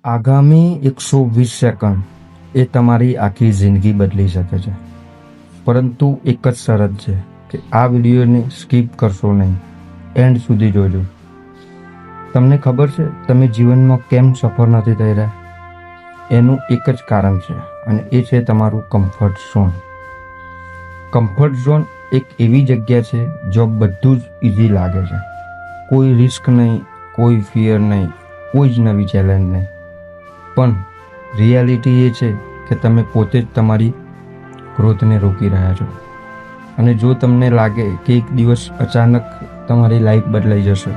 આગામી 120 સેકન્ડ એ તમારી આખી જિંદગી બદલી શકે છે, પરંતુ એક જ શરત છે કે આ વિડીયોને સ્કીપ કરશો નહીં, એન્ડ સુધી જોજો. તમને ખબર છે તમે જીવનમાં કેમ સફળ નથી થઈ રહ્યા? એનું એક જ કારણ છે, અને એ છે તમારું કમ્ફર્ટ ઝોન. કમ્ફર્ટ ઝોન એક એવી જગ્યા છે જ્યાં બધું જ ઇઝી લાગે છે. કોઈ રિસ્ક નહીં, કોઈ ફિયર નહીં, કોઈ જ નવી ચેલેન્જ નહીં. પણ રિયાલિટી એ છે કે તમે પોતે જ તમારી ગ્રોથને રોકી રહ્યા છો. અને જો તમને લાગે કે એક દિવસ અચાનક તમારી લાઈફ બદલાઈ જશે,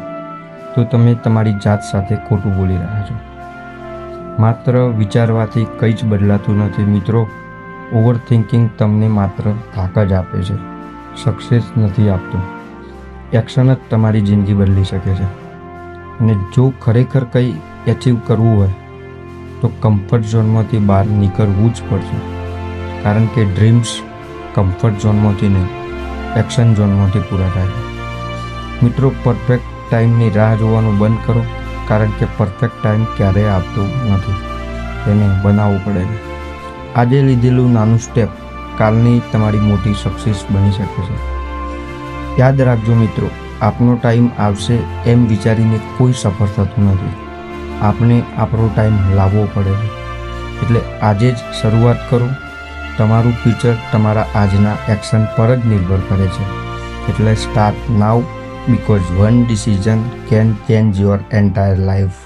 તો તમે તમારી જાત સાથે ખોટું બોલી રહ્યા છો. માત્ર વિચારવાથી કંઈ જ બદલાતું નથી મિત્રો. ઓવર થિંકિંગ તમને માત્ર થાક જ આપે છે, સક્સેસ નથી આપતું. એક્શન જ તમારી જિંદગી બદલી શકે છે. અને જો ખરેખર કંઈ એચીવ કરવું હોય તો કમ્ફર્ટ ઝોનમાંથી બહાર નીકળવું જ પડશે. કારણ કે ડ્રીમ્સ કમ્ફર્ટ ઝોનમાંથી નહીં, એક્શન ઝોનમાંથી પૂરા થાય છે. મિત્રો, પરફેક્ટ ટાઈમની રાહ જોવાનું બંધ કરો, કારણ કે પરફેક્ટ ટાઈમ ક્યારેય આવતો નથી, તેને બનાવવું પડે છે. આજે લીધેલું નાનું સ્ટેપ કાલની તમારી મોટી સક્સેસ બની શકે છે. યાદ રાખજો મિત્રો, આપનો ટાઈમ આવશે એમ વિચારીને કોઈ સફળ થતું નથી. આપણે આપણો ટાઈમ લાવવો પડે છે. એટલે આજે જ શરૂઆત કરો. તમારું ફ્યુચર તમારા આજના એક્શન પર જ નિર્ભર કરે છે. એટલે start now, because one decision can change your entire life.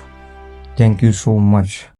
Thank you so much.